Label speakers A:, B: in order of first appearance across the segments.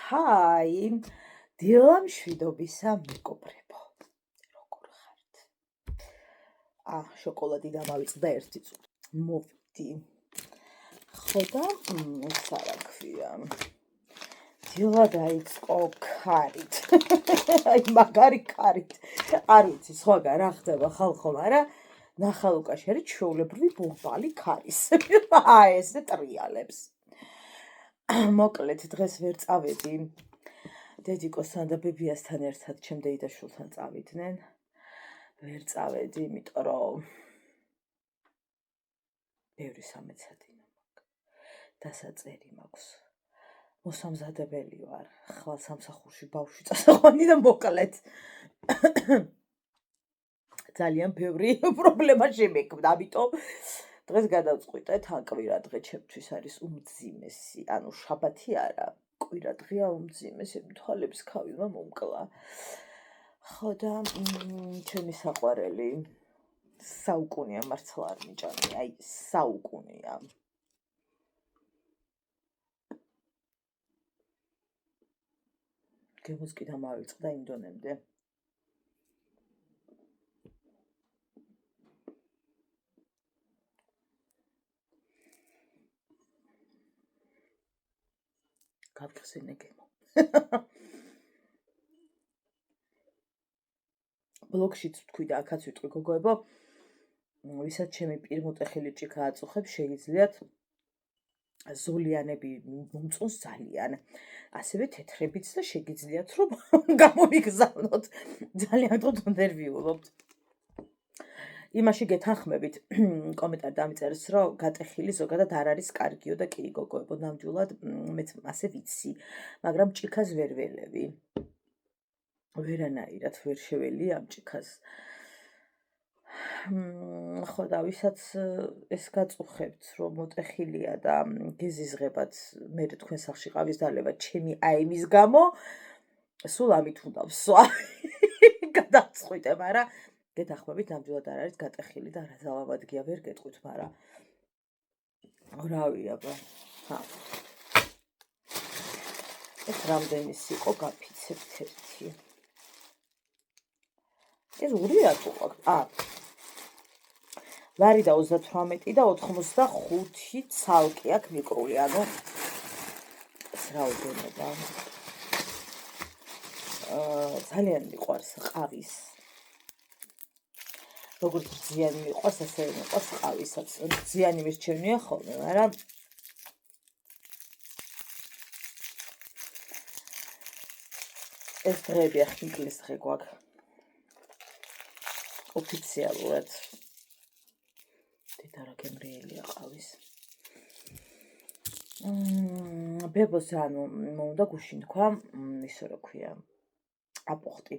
A: ჰაი, დილამშვიდობისა მეგობრებო. როგორ ხართ? შოკოლადი დამავიწყდა 1 წუთი. მოვიდი. ხო და ისა რა ქვია. დილა დაიწყო ქარით. აი მაგარი ქარით. არ ვიცი, სხვაგან რა ხდება ხალხო, მაგრამ ნახალუკაში არის ჩვეულებრივი ბურბალი ქარის. ესე ტრიალებს. მოკლედ დღეს ვერ წავედი. დედიკოსთან და ბებიასთან ერთად ჩემ დეიდაშვილთან წავიდნენ. ვერ წავედი, იმიტომ რომ ბევრი სამეცადინო მაქვს. დასაწერი მაქვს. მოსამზადებელი ვარ. ხვალ სამსახურში ბავშვი წასაყვანი და მოკლედ. ძალიან ბევრი პრობლემა შემექმნა, ამიტომ დღეს გადავწყვიტეთ, კვირა დღე ჩემთვის არის უმძიმესი, ანუ შაბათი არა, კვირა დღეა უმძიმესი, თვალების ქავილმა მომკლა. ხო და ჩემი საყვარელი საუკუნეა, მართლა არ მიჭამი, აი საუკუნეა. გემოს კი დამავიწყდა იმ დონემდე. გავხსენე გემო. ბლოგშიც ვთქვი და აქაც ვიტყვი გოგოებო, ვისაც ჩემი პირმოტეხილი ჭიქა აწუხებს, შეიძლიათ ზოლიანები მომწონს ძალიან. ასევე თეთრებიც და შეგიძლიათ რომ გამომიგზავნოთ. ძალიან თქო ნერვიულობთ. იმაში გეთანხმებით, კომენტარი დამიწერეს, რომ გატეხილი ზოგადად არ არის კარგიო და კი გოგოებო, ნამდვილად მეც ასე ვიცი, მაგრამ ჭიქას ვერ ველევი. ვერანაირად ვერ შეველი ამ ჭიქას. ხო და ვისაც ეს გაწუხებთ, რომ მოტეხილია და გეზიზღებათ მე თქვენ სახში ყავის დალევა ჩემი აიმის გამო, სულ ამით უნდა ვსვა. გადავწყვიტე, მაგრამ გეთანხმებით, ნამდვილად არ არის გატეხილი და რა ძალავადგია ვერ გეტყვით, მაგრამ რავი აბა. ეს რამდენის იყო გაფიცებთ ერთი. ეს ორი რატო აქვს? ლარი და 38 და 85 ცალკე აქვს მიკრული, ანუ ეს რაოდენობა. ძალიან მიყვარს ყავის. როგორც ზიანი მიყვარს, ასე მიყვარს ყავისაც. ზიანი მირჩევნია ხოლმე, მაგრამ ეს დღეები ახინკლის დღე გვაქვს. ოფიციალურად. დედა რა გემრიელია ყავის. ბებოს ანუ მომდა გუშინ თქვა, ისე რა ქვია, აპოხტი.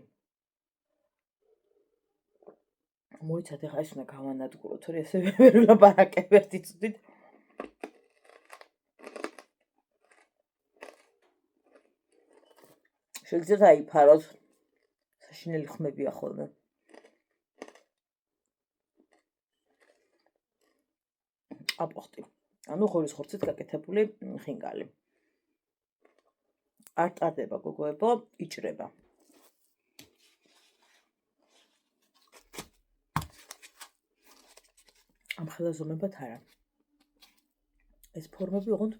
A: მოიცათ, ეხლა ეს უნდა გავანადგუროთ, თორე ესე ვერ ვლაპარაკებ ერთი წუთით. შეგიძლიათ აიფაროთ. საშინელი ხმებია ხოლმე. აპოხტი. ანუ ღორის ხორცით გაკეთებული ხინკალი. არ ტარდება გოგოებო, იჭრება. ამ ხელაზომებად არა. ეს ფორმები ოღონდ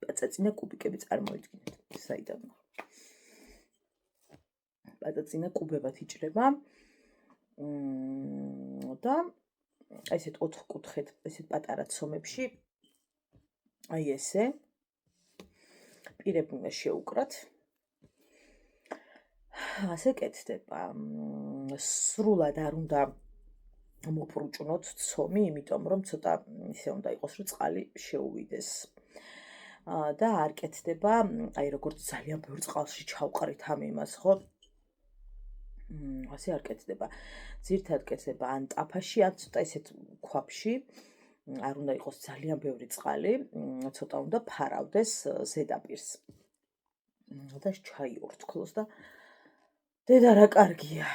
A: პაწაწინა კუბიკები წარმოიდგინეთ. საიდან. პაწაწინა კუბებად იჭრება. და ესეთ 4 კუთხედ, ესეთ პატარა ცომებში აი ესე პირები უნდა შეუკრათ. ასე კეთდება. სრულად არ უნდა მოპრუჭნოთ ცომი, იმიტომ რომ ცოტა ისე უნდა იყოს, რომ წყალი შეუვიდეს. და არ კეთდება, აი როგორც ძალიან ბევრ წყალში ჩავყრით ამ იმას, ხო? ასე არ კეთდება. ძირთად კეთდება ან ტაფაში, ან ცოტა ისეთ ქვაბში. არ უნდა იყოს ძალიან ბევრი წყალი, ცოტა უნდა ფარავდეს ზედაპირს. და ჩაიორთქლოს და დედა რა კარგია.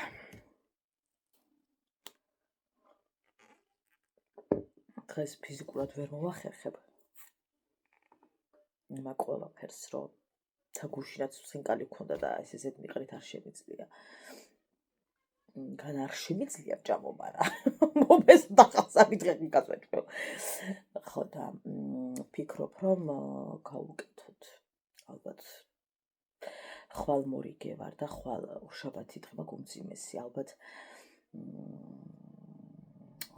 A: დღეს ფიზიკურად ვერ მოვახერხებ. იმ ყველაფერს, რომ გუში რაც სინკალი ქონდა და ესე ზედმიყრით არ შემიძლია. გან არ შემიძლია ჭამო, მაგრამ მომეს დახასავი დღე გასვაჭრო. ხო და ფიქრობ რომ გავუკეთოთ. ალბათ ხვალ მორიგე ვარ და ხვალ შაბათი დღე მაქვს უმძიმესი, ალბათ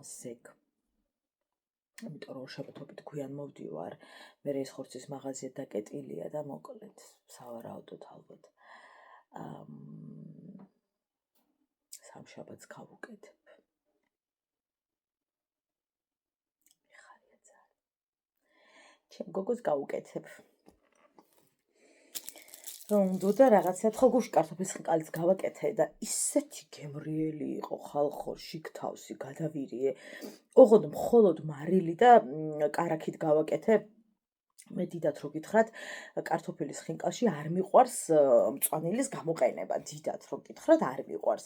A: ზეგ. იმიტომ რომ შაბათობით გვიან მოვდივარ, მე ეს ხორცის მაღაზია დაკეტილია და მოკლედ სავარაუდოდ ალბათ სამშაბათს გავუკეთებ. მიხარია ძალიან. ჩემ გოგოს გავუკეთებ. რომ უნდა რაღაცა ხო გუში კარტოფილის ხნკალიც გავაკეთე და ისეთი გემრიელი იყო ხალხო, შიგთავსი გადავირიე. ოღონდ მხოლოდ მარილი და კარაქით გავაკეთე. მე დიდად რო გითხრათ, კარტოფილის ხინკალში არ მიყვარს მწვანილის გამოყენება, დიდად რო გითხრათ, არ მიყვარს.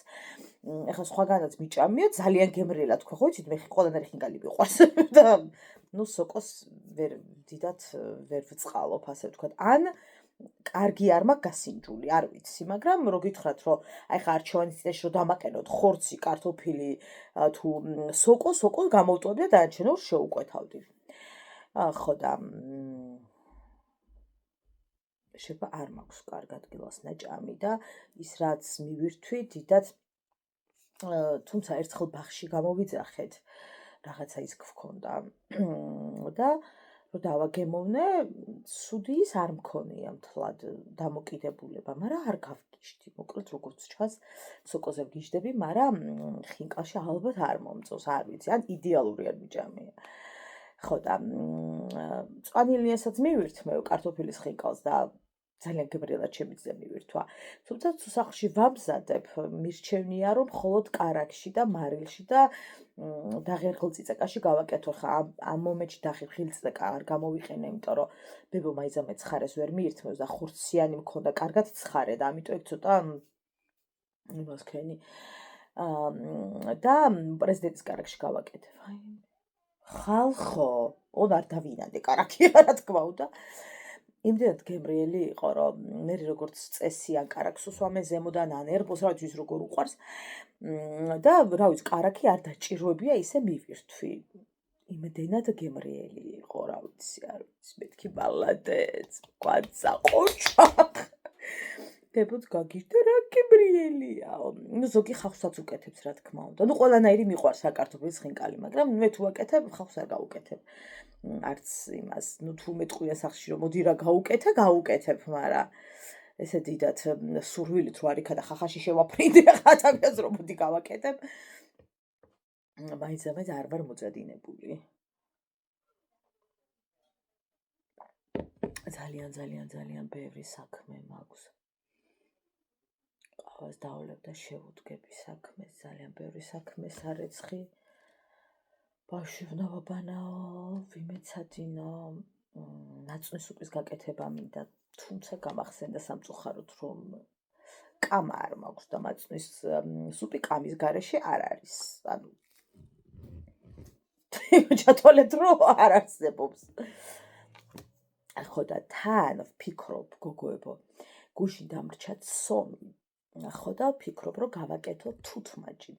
A: ეხლა სხვაგანაც მიჭამიო, ძალიან გემრიელად თქვა, ხო იცით, მე ყველანაირი ხინკალი მიყვარს და ნუ სოკოს დიდად ვერ ვწყალობ, ასე ვთქვათ. ან კარგი არ მაქვს გასინჯული, არ ვიცი, მაგრამ რო გითხრათ, რომ აი ხა არჩევანის წინაშე რომ დამაკენოთ ხორცი, კარტოფილი თუ სოკო გამოვტოვებდი და დანარჩენს შეუკვეთავდი. ხო და შეფა არ მაქვს კარგ ადგილას ნაჭამი და ის რაც მივირთვი დიდად თუმცა ერთხელ ბაღში გამოვიძახეთ რაღაცა ის გვქონდა და რომ დავაგემოვნე ცუდი ის არ მქონია მთლად დამოკიდებულება, მაგრამ არ გავგიშდი, მოკლედ როგორც ჩანს სოკოზე ვგიშდები, მაგრამ ხინკალში ალბათ არ მომწონს, არ ვიცი, ან იდეალური არ მიჭამია. ხო და მწვანილიანსაც მივირთმევ კარტოფილის ხინკალს და ძალიან გემრიელად შემიძლია მივირთვა. თუმცა თუ სახლში ვამზადებ, მირჩევნია რომ მხოლოდ კარაქში და მარილში და დაღერღილ წიწაკაში გავაკეთო. ხა ამ მომენტში დაღერღილ წიწაკა არ გამოვიყენე, იმიტომ რომ ბებო მაიზამე ცხარეს ვერ მიირთმევს და ხორციანი მქონდა კარგად ცხარე და ამიტომ ეგ ცოტა იმასქენი და პრეზიდენტის კარაქში გავაკეთე. ხალხო, არ დავინანდე კარაქი, რა თქმა უნდა. იმდენად გემრიელი იყო, რომ მე როგორც წესი ან კარაქს უსვამე ზემოდან, ან ერბოს, რა ვიცი როგორ უყვარს. და რა ვიცი, კარაქი არ დაჭიროებია ისე მივირთვი. იმდენად გემრიელი იყო, რა ვიცი, არ ვიცი, მეთქი ბალადეც, კვაცა, ყოჩა. დებოც გაგიჟდა რა გემრიელია. ნუ ზოგი ხავსაც უკეთებს, რა თქმა უნდა. ნუ ყველანაირი მიყვარს კარტოფილის ხინკალი, მაგრამ მე თუ ვაკეთებ, ხავს არ გავუკეთებ. არც იმას, ნუ თუ მეტყვია სახში რომ მოდი რა გავუკეთებ, მაგრამ ესე დიდად სურვილით რო არიქა და ხახაში შევაფრინდე ადამიანს რომ მოდი გავაკეთებ. მაინც არ ვარ მოწადინებული. ძალიან ბევრი საქმე მაქვს. ყავას დავლებ და შევუდგები საქმეს, ძალიან ბევრი საქმესარეცხი. ბავშვი ვნავაბანაო, ვიმეცადინო, ნაცვლის სუპის გაკეთება მინდა, თუმცა გამახსენდა სამწუხაროდ, რომ კამა არ მაქვს და მაწვნის სუპი კამის გარეშე არ არის. ანუ ჩათვალეთ, რომ არ არსებობს. ხო და თან ვფიქრობ, გოგოებო, გუში დამრჩა ცომი. ხო და ვფიქრობ, რომ გავაკეთო თუთმაჯი.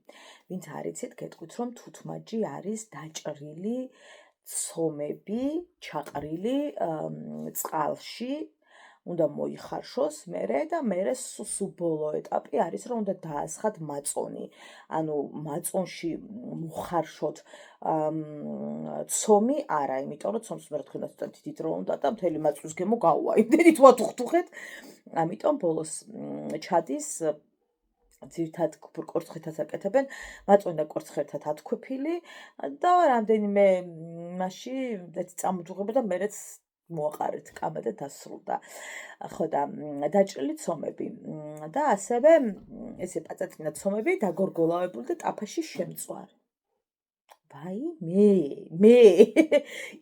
A: ვინც არ იცით, გეტყვით, რომ თუთმაჯი არის დაჭრილი ცომები, ჩაყრილი წყალში, უნდა მოიხარშოს მერე და მერე სუბოლო ეტაპი არის, რომ უნდა დაასხათ მაწონი. ანუ მაწონში მოხარშოთ ცომი არა, იმიტომ რომ ცომს მე რა თქმა უნდა დიდი დრო უნდა და მთელი მაწვნის გემო გაუვა. იმდენით ვათუხთუხეთ. ამიტომ ბოლოს ჩადის ძირთად კორცხეთას აკეთებენ, მაწვენ და კორცხერთან ათქვეფილი და რამდენიმე მასში წამოჯუღება და მერეც მოაყარეთ კამა და დასრულდა. ხო და დაჭრილი ცომები და ასევე ესე პაწაწინა ცომები დაგორგოლავებული და ტაფაში შემწვარი. ვაი, მე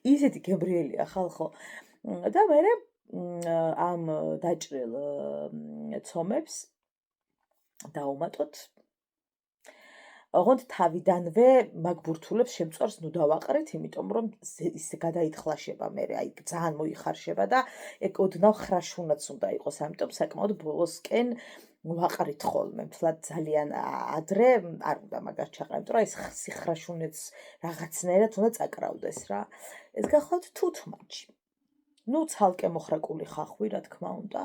A: ისეთი გემრიელია ხალხო. და მერე ამ დაჭრილ ცომებს დავუმატოთ ოღონდ თავიდანვე მაგ ბურთულებს შემწვარს ნუ დავაყრეთ, იმიტომ რომ ის გადაითხლაშება მე, აი ძალიან მოიხარშება და ეგ ოდნავ ხრაშუნაც უნდა იყოს, ამიტომ საკმაოდ ბოლოსკენ ვაყრით ხოლმე. მთლად ძალიან ადრე არ უნდა მაგას ჩაყრა, იმიტომ რომ ეს ხრაშუნეც რაღაცნაირად უნდა წაკრავდეს რა. ეს გახლავთ თუთმაჩი. ნუ ცალკე მოხრაკული ხახვი, რა თქმა უნდა.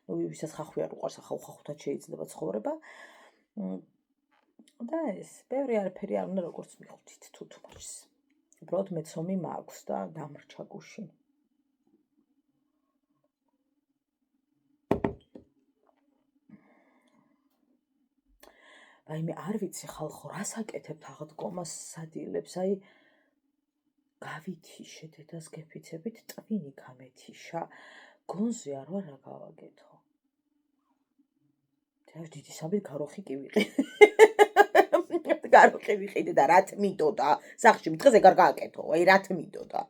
A: ნუ ვისაც ხახვი არ უყვარს, ახლა უხახვთად შეიძლება ცხოვრება. და ეს, ბევრი არაფერი არ უნდა როგორც მიხვდით თუთმაჩს. უბრალოდ მეცომი მაქვს და დამრჩა გუში. აი მე არ ვიცი ხალხო რას აკეთებთ აღდგომას სადილებს, აი გავითიშე დედას გეფიცებით ტვინი გამეთიშა, გონზე არ ვარ რა გავაკეთო. და დიდი სამი გაროხი კი ვიყიდე. გაროხი ვიყიდე და რა თმიდოდა, სახში მითხეს ეგ არ გააკეთო, აი რა თმიდოდა.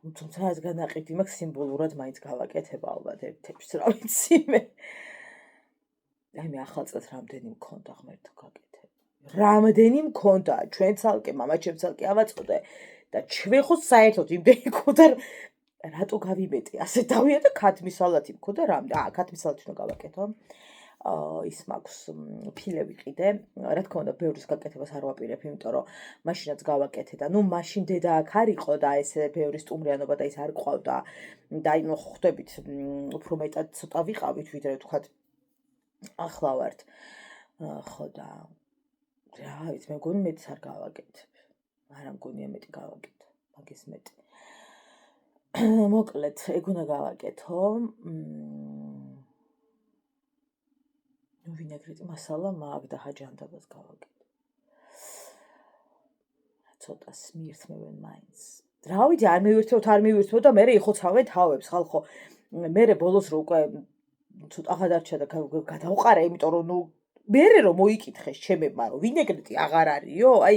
A: თუმცა ეს განაყიდი მაქვს სიმბოლურად მაინც გავაკეთებ ალბათ ერთ-ერთს რა ვიცი მე. აი მე ახალ წელს რამდენი მქონდა ღმერთო გაკეთებ. რამდენი მქონდა, ჩვენ ცალკე მამაჩემ ცალკე ავაწოდე და ჩვენ ხო საერთოდ იმდენი მქონდა რატო გავიმეტე ასე დავია და ქათმისალათი მქონდა რამდენი ქათმის სალათი უნდა გავაკეთო. ის მაქვს ფილე ვიყიდე, რა თქმა უნდა ბევრის გაკეთებას არ ვაპირებ, იმიტომ რომ მაშინაც გავაკეთე და ნუ მაშინ დედა აქ არ იყო და ესე ბევრი სტუმრიანობა და ის არ ყავდა და აი ნუ ხვდებით უფრო მეტად ცოტა ვიყავით ვიდრე ვთქვათ ახლა ვართ. ხო და რა ვიცი მე მგონი მეც არ გავაკეთებ. არა მგონია მეტი გავაკეთე, მაგის მეტი. მოკლედ ეგ უნდა გავაკეთო. ნუ ვინეგრეტი მასალა მაგ და ჰაჯანდაბას გავაკეთე. ცოტას მიირთმევენ მაინც. რა ვიცი არ მივირთმევ და მე იხოცავე თავებს ხალხო. მე ბოლოს რო უკვე ცოტა გადარჩა და გადავყარე, იმიტომ რომ ნუ მე რომ მოიკითხეს ჩემებმა რომ ვინეგრეტი აღარ არისო, აი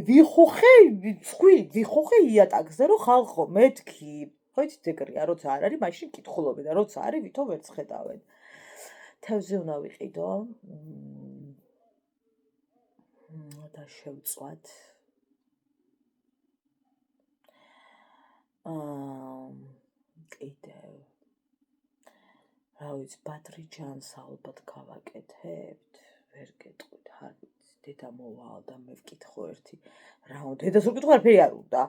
A: ვიხოხე იატაკზე რომ ხალხო მეთქი. ხო იცით ეგრეა, როცა არ არის, მაშინ კითხულობენ და როცა არის, ვითომ ვერც ხედავენ. თევზი უნდა ვიყიდო და შევწვათ. კიდევ რა ვიცი ბადრიჯანს ალბათ გავაკეთებთ, ვერ გეტყვით, არ ვიცი, დედა მოვალ და მე ვკითხო ერთი რა უნდა, დედას ვკითხო არაფერი არ უნდა.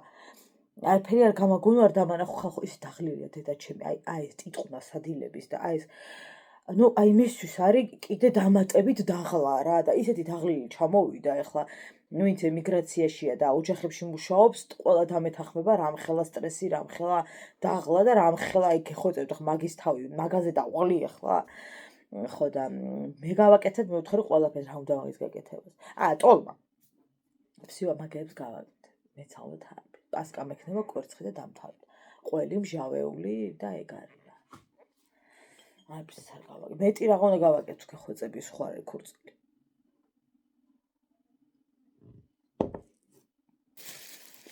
A: არაფერი არ გამაგონო, არ დამანახო ხალხო, ის დაღლილია დედა ჩემი, აი ეს ტიტყნა სადილების და აი ეს ნუ აი მისთვის არის კიდე დამატებით დაღლა რა და ისეთი დაღლილი ჩამოვიდა ეხლა ვინც ემიგრაციაშია და ოჯახებში მუშაობს, ყველა დამეთანხმება რამხელა სტრესი, რამხელა დაღლა და რამხელა აი გეხოწებთ მაგის თავი, მაგაზე დავყოლი ეხლა. ხო და მე გავაკეთებ, მე ვთქვი ყველაფერს რა უნდა მაგის გაკეთებას. ტოლმა. всё მაგებს გავაკეთებ. მეცალოთ არის. პასკა მექნება კვერცხი და დამთავრდა. ყველი მჟავეული და ეგ არის. არც არ გავაკეთე. მეტი რა უნდა გავაკეთო გეხვეწების სხვა რეკურსი.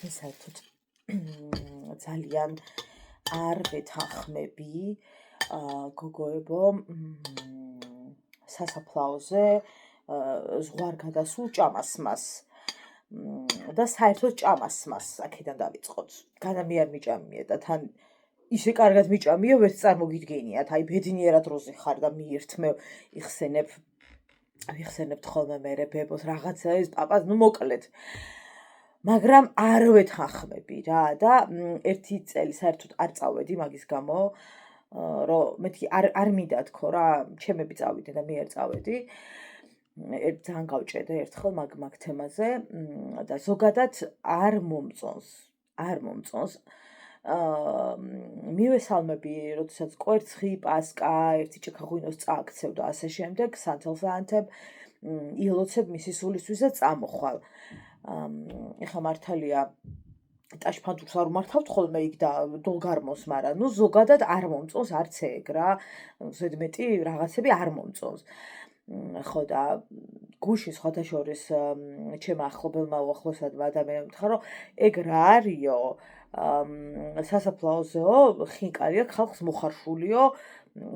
A: ეს საერთოდ ძალიან არ ვეთანხმები გოგოებო სასაფლაოზე ზღვარ გადასულ ჭამასმას და საერთოდ ჭამასმას აქედან დავიწყოთ. განა მე არ მიჭამია და თან ისე კარგად მიჭამია, ვერც წარმოგიდგენიათ, აი ბედნიერად როზე ხარ და მიირთმევ, ვიხსენებთ ხოლმე მერე ბებოს რაღაცა ეს პაპას, ნუ მოკლედ. მაგრამ არ ვეთანხმები რა და ერთი წელი საერთოდ არ წავედი მაგის გამო, რომ მეთქი არ მინდა თქო რა, ჩემები წავიდე და მე არ წავედი. ძალიან გავჭედე ერთხელ მაგ თემაზე და ზოგადად არ მომწონს. მივესალმები, როდესაც კვერცხი, პასკა, ერთი ჭიქაღვინოს წააქცევ და ასე შემდეგ, სანთელს აანთებ, ილოცებ მისი სულისთვის და წამოხვალ. ეხლა მართალია ტაშფანდურს არ უმართავთ ხოლმე იქ და დოლგარმოს, მაგრამ ნუ ზოგადად არ მომწონს არც ეგ რა, ზედმეტი რაღაცები არ მომწონს. ხო და გუში სხვათა შორის ჩემ ახლობელმა უახლოესადმა ადამიანმა უთხრა, რომ ეგ რა არისო, სასაფლაოზეო, ხინკალია, ხალხს მოხარშულიო,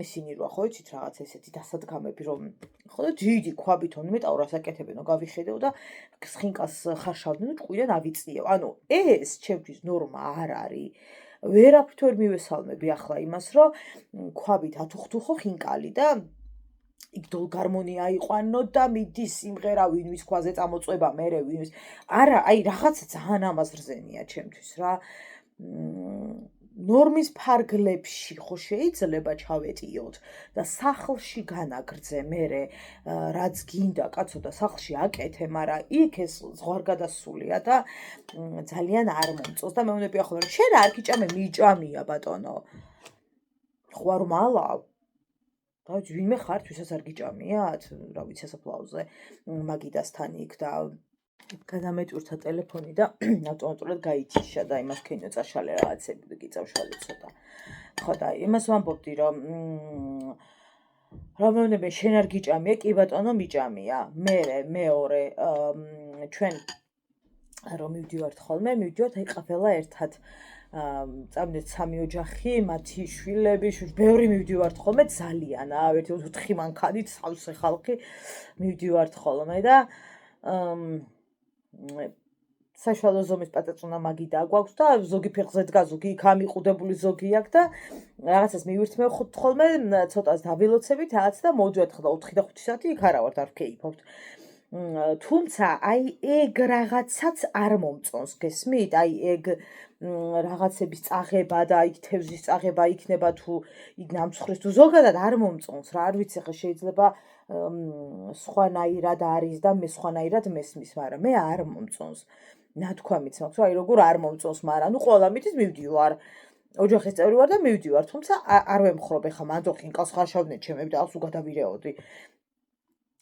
A: ისინი რა ხო იცით რაღაც ესეთი დასადგამები რომ ხო და დიდი ქვაბით მეტაო რას აკეთებენო გავიხედეო და სხინკას ხარშავდნენ ჭკვიდან ავიწიევ. ანუ ეს ჩემთვის ნორმა არ არის. ვერაფრით ვერ მივესალმები ახლა იმას რომ ქვაბით ათუხთუხო ხინკალი და იქ დოლგარმონია აიყვანო და მიდის სიმღერა ვინვის ქვაზე წამოწვება მერე ვინვის არა აი რაღაცა ძალიან ამაზრზენია ჩემთვის რა ნორმის ფარგლებში ხო შეიძლება ჩავეტიოთ და სახლში განაგრძე მერე რაც გინდა კაცო და სახლში აკეთე მაგრამ იქ ეს ზღვარგადასულია და ძალიან არ მომწონს და მეუბნებია ხოლმე შენ რა არ გიჭამე მიჭამია ბატონო ხო არ მალავ და ვინმე ხარ თვისაც არ გიჭამიათ რა ვიცი სასაფლაოზე მაგიდასთან იქ და გადამეჭურთა ტელეფონი და ავტომატურად გაითიშა და იმას ქენიო წაშალე რაღაცები გიწავშალე ცოტა ხო და იმას ვამბობდი რომ რა მეუბნები შენ არ გიჭამია კი ბატონო მიჭამია მეორე ჩვენ რომ მივდივართ ხოლმე მივდივართ აი ყველა ერთად წამდეთ სამი ოჯახი მათი შვილები ბევრი მივდივართ ხოლმე ძალიანა ერთი 4 მანქანით სავსე ხალხი მივდივართ ხოლმე და საშუალო ზომის პაწაწუნა მაგიდა გვაქვს და ზოგი ფეხზე დგა ზოგი იქ ამიყუდებული ზოგი აქვს და რაღაცას მივირთმევ ხოლმე ცოტას დავილოცებით რაღაც და მოვდივართ ხოლმე 4 და 5 საათი იქ არა ვართ არ ვქეიფობთ თუმცა აი ეგ რაღაცაც არ მომწონს გესმით აი ეგ რაღაცების წაღება და იქ თევზის წაღება იქნება თუ იქ ნამცხვრის თუ ზოგადად არ მომწონს რა არ ვიცი ხა შეიძლება სხვანაირად არის და მე სხვანაირად მესმის მაგრამ მე არ მომწონს ნათქვამიც მაქვს რომ აი როგორ არ მომწონს მაგრამ ნუ ყველა მითის მივდივარ ოჯახის წევრი ვარ და მივდივარ თუმცა არ ვემხრობ ხა მანდო ხინკალს ხარშავდნენ ჩემები და ახს უგადავირეოდი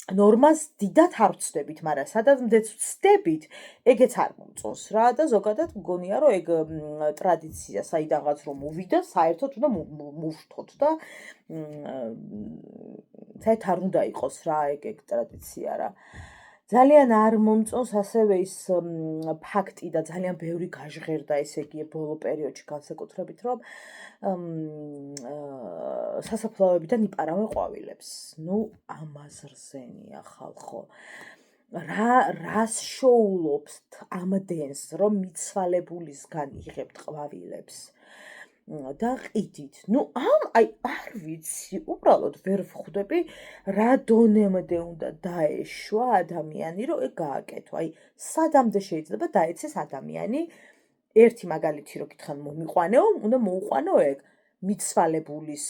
A: ნორმას დიდად არ ვწდებით, მაგრამ სადაც მდეც ვწდებით, ეგეც არ მომწონს რა და ზოგადად მგონია რომ ეგ ტრადიცია საიდანღაც რომ მოვიდა, საერთოდ უნდა მოვშთოთ და საერთოდ არ უნდა იყოს რა ეგ ტრადიცია რა. ძალიან არ მომწონს ასევე ის ფაქტი და ძალიან ბევრი გაჟღერდა ესე იგი ბოლო პერიოდში განსაკუთრებით რომ სასაფლაოებიდან იპარავენ ყვავილებს. ნუ ამაზრზენია ხალხო. რას შოულობს ამდენს რომ მიცვალებულისგან იღებთ ყვავილებს? და ყიდით. ნუ აი არ ვიცი, უბრალოდ ვერ ვხვდები რა დონემდე უნდა დაეშვა ადამიანი რომ ეგ გააკეთო. აი სადამდე შეიძლება დაეცეს ადამიანი ერთი მაგალითი რო გითხან მომიყვანეო, უნდა მოუყვანო ეგ მიცვალებულის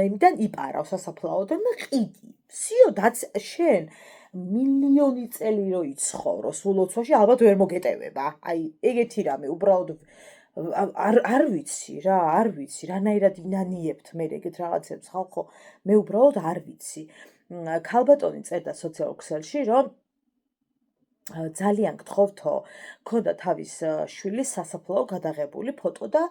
A: იმიდან იპარავ სასაფლაოდან და ყიდი. სიო შენ მილიონი წელი რო იცხოვრო სულ ოცვაში ალბათ ვერ მოგეტევება. აი ეგეთი რამე უბრალოდ არ ვიცი რა, არ ვიცი, რანაირად ინანიებთ მე ეგეთ რაღაცებს ხალხო, მე უბრალოდ არ ვიცი. ქალბატონი წერდა სოციალურ ქსელში, რომ ძალიან გთხოვთო, ქონდა თავის შვილის სასაფლაო გადაღებული ფოტო და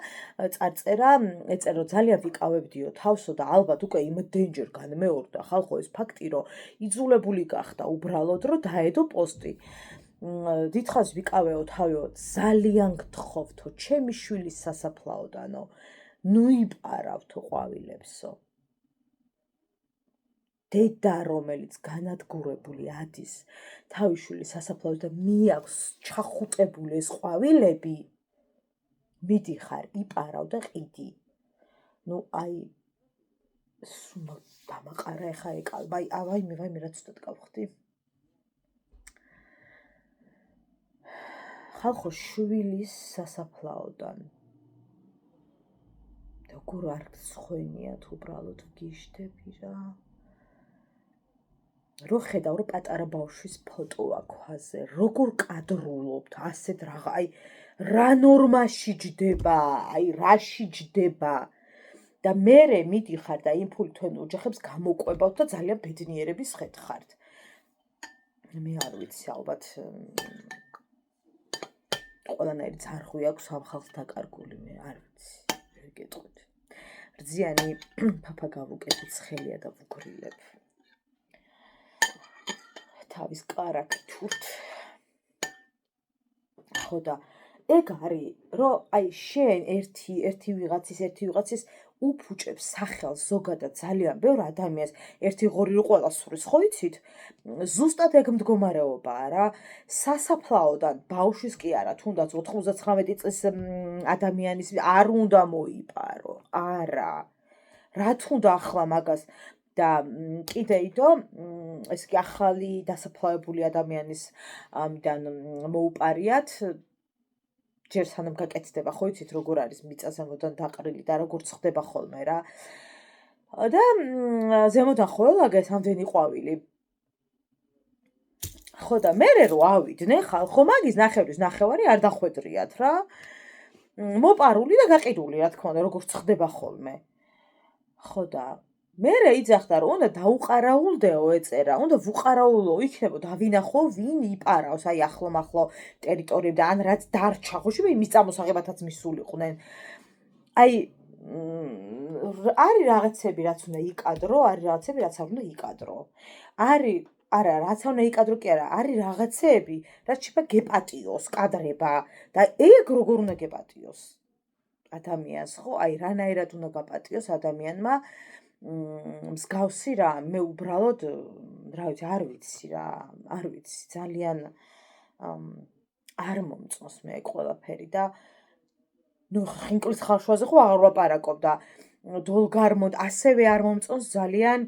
A: წარწერა, ეწერო ძალიან ვიკავებდიო თავსო და ალბათ უკვე იმდენჯერ განმეორდა ხალხო ეს ფაქტი, რომ იძულებული გახდა უბრალოდ რომ დაედო პოსტი. დიდხანს ვიკავეო თავიო ძალიან გთხოვთო ჩემი შვილის სასაფლაოდანო ნუ იპარავთო ყვავილებსო დედა რომელიც განადგურებული ადის თავის შვილის სასაფლაოდან მიაქვს ჩახუტებული ეს ყვავილები მიდიხარ იპარავ და ყიდი ნუ აი დამაყარა ეხა ეკალბა აი ვაიმე რა ცუდად გავხდი ხალხო შვილის სასაფლაოდან როგორ არ გცხვენიათ უბრალოდ ვგიშდები რა რო ხედავ რომ პატარა ბავშვის ფოტოა ქვაზე როგორ კადრულობთ ასეთ რაღა აი რა ნორმაში ჯდება აი რაში ჯდება და მერე მიდიხარ და იმ ფული თქვენ ოჯახებს გამოყვებავთ და ძალიან ბედნიერების ხეთხართ მე არ ვიცი ალბათ ყველანაირი ძარღვი აქვს ამ ხალხს დაკარგული მე არ ვიცი ვერ გეტყვით რძიანი ფაფა გავუკეთეთ ცხელია და ვუგრილებ თავის კარაქთურთ ხო და ეგ არის რომ აი შენ ერთი ვიღაცის უფუჭებს სახელს ზოგადად ძალიან ბევრ ადამიანს, ერთი ღორი რო ყველა სურის, ხო იცით? ზუსტად ეგ მდგომარეობაა რა. სასაფლაოდან ბავშვის კი არა, თუნდაც 99 წლის ადამიანის არ უნდა მოიპარო. არა. რა თქმა ახლა მაგას და კიდე იდო ეს კი ახალი დასაფლავებული ადამიანის ამიდან მოუპარიათ ჯერ სანამ გაკეთდება, ხო იცით როგორ არის მიწა ზემოდან დაყრილი და როგორ ხდება ხოლმე რა. და ზემოდან ხოლაგეს ამდენი ყვავილი. ხო და მერე რო ავიდნენ ხალხო მაგის ნახევრის ნახევარი არ დახვედრიათ რა. მოპარული და გაყიდული რა თქმა უნდა როგორ ხდება ხოლმე. ხო და მერე იძახდა რომ უნდა დაუყარაულდეო ეწერა, უნდა ვუყარაულო იქნებო დავინახო ვინ იპარავს აი ახლო-მახლო ტერიტორიები და ან რაც დარჩა ხო შეიძლება იმის წამოსაღებათაც მისულიყვნენ. აი არის რაღაცები რაც უნდა იკადრო, არის რაღაცები რაც არ უნდა იკადრო. არის არა რაც უნდა იკადრო კი არა, არის რაღაცები რაც შეიძლება გეპატიოს კადრება და ეგ როგორ უნდა გეპატიოს ადამიანს ხო? აი რანაირად უნდა გაპატიოს ადამიანმა მსგავსი რა, მე უბრალოდ რა ვიცი, არ ვიცი რა, არ ვიცი, ძალიან არ მომწონს მე ყველაფერი და ნუ ხინკლის ხალშვაზე ხო აღარ ვაპარაკობ და დოლგარმოდ ასევე არ მომწონს ძალიან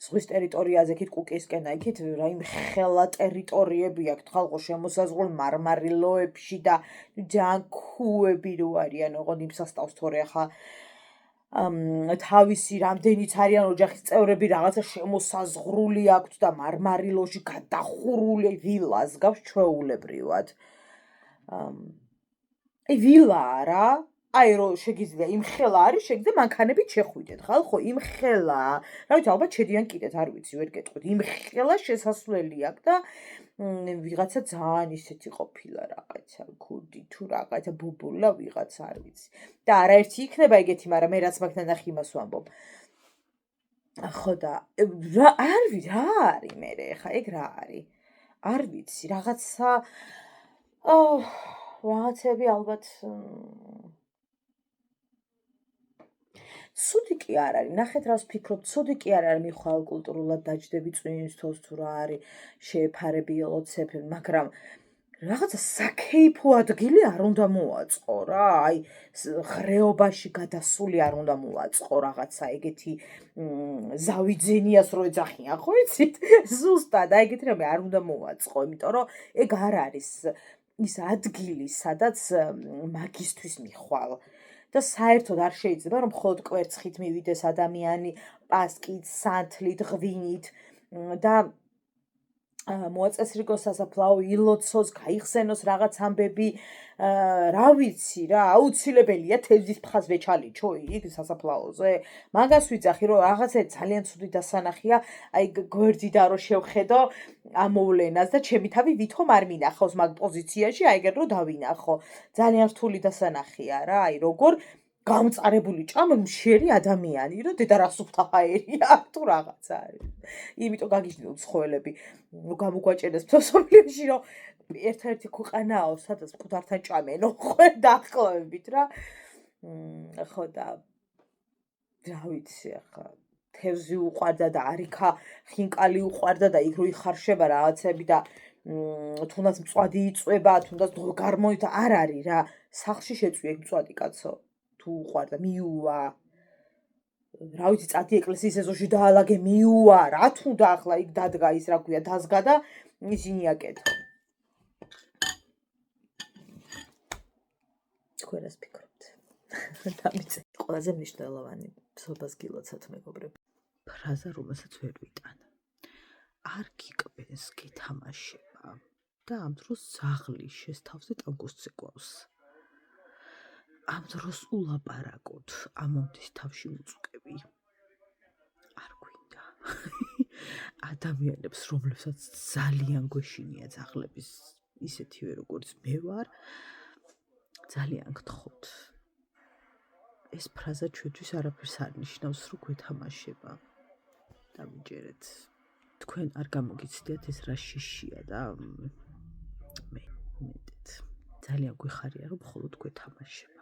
A: ზღვის ტერიტორიაზე იქით კუკისკენ იქით რაიმე ხელა ტერიტორიები აქვს ხალხო შემოსაზღვრული მარმარილოებში და ძალიან ქუები რო არიან ოღონდ იმ სასტავს თორე ახლა თავისი რამდენიც არიან ოჯახის წევრები რაღაცა შემოსაზღვრული აქვთ და მარმარილოში გადახურული ვილას გავს ჩვეულებრივად. აი ვილაა რა. აი რო შეგიძლია იმ ხელა არის შეგიძლია მანქანებით შეხვიდეთ ხალხო იმ ხელა რა ვიცი ალბათ შედიან კიდეთ არ ვიცი ვერ გეტყვით იმ ხელა შესასვლელი აქვს და ვიღაცა ძალიან ისეთი ყოფილა რაღაცა ქუდი თუ რაღაცა ბუბულა ვიღაცა არ ვიცი და არაერთი იქნება ეგეთი მაგრამ მე რაც მაგ ნახი იმას ვამბობ ხო და არ ვიცი რა არის მე ხა ეგ რა არის არ ვიცი რაღაცა რაღაცები ალბათ ცუდი კი არ არის. ნახეთ რას ვფიქრობ, ცუდი კი არ არის მიხვალ კულტურულად დაჯდები წვიმის თავს თუ რა არის შეეფარები ელოცები, მაგრამ რაღაცა საქეიფო ადგილი არ უნდა მოაწყო რა. აი ხრეობაში გადასული არ უნდა მოაწყო რაღაცა ეგეთი ზავიძენიას რო ეძახიან, ხო იცით? ზუსტად, აი ეგეთი რამე არ უნდა მოაწყო, იმიტომ რომ ეგ არ არის ის ადგილი, სადაც მაგისტვის მიხვალ. და საერთოდ არ შეიძლება რომ მხოლოდ კვერცხით მივიდეს ადამიანი პასკით, სანთლით, ღვინით და მოაწესრიგოს სასაფლაო, ილოცოს, გაიხსენოს რაღაც ამბები, რა ვიცი რა, აუცილებელია თევზის ფხას ვეჩალიჩო იქ სასაფლაოზე. მაგას ვიძახი რომ რაღაცა ძალიან ცუდი დასანახია, აი გვერდიდან რომ შევხედო ამოვლენას და ჩემი თავი ვითომ არ მინახავს მაგ პოზიციაში, აი ეგერ რომ დავინახო. ძალიან რთული დასანახია რა, აი როგორ გამწარებული ჭამ მშერი ადამიანი რომ დედა რასუფთა ჰაერია თუ რაღაცა არის. იმიტომ გაგიჟდეთ ცხოველები გამოგვაჭერდეს ფსოსოფიაში რომ ერთ-ერთი ქვეყანაო სადაც მკვდართან ჭამენო ხო დაახლოებით რა. ხო და რა ვიცი ახლა თევზი უყვარდა და არიქა ხინკალი უყვარდა და იქ რო იხარშება რაღაცები და თუნდაც მწვადი იწვება, თუნდაც დოლგარმონით არ არის რა. სახლში შეწვი ეგ მწვადი კაცო. თუ უყვარდა მიუვა. რა ვიცი წადი ეკლესიის ეზოში დაალაგე მიუვა. რა თუნდა ახლა იქ დადგა ის რა ქვია დაზგა და ისინი აკეთო. თქვენ რას ფიქრობთ? დამიწე. ყველაზე მნიშვნელოვანი ფსობას გილოცავთ მეგობრები. ფრაზა რომელსაც ვერ ვიტან. არ გიკბენს გითამაშება და ამ დროს ზაღლი შესთავზე ტანგოს წეკვავს. ამ დროს ულაპარაკოთ ამონდის თავში უწუკები. არ გვინდა. ადამიანებს რომლებსაც ძალიან გვეშინია ძაღლების ისეთივე როგორც მე ვარ ძალიან გთხოვთ. ეს ფრაზა ჩვენთვის არაფერს არ ნიშნავს რო გვეთამაშება. დამიჯერეთ. თქვენ არ გამოგიცდიათ ეს რა შიშია და მე მეტეთ. ძალიან გვიხარია რომ მხოლოდ გვეთამაშება.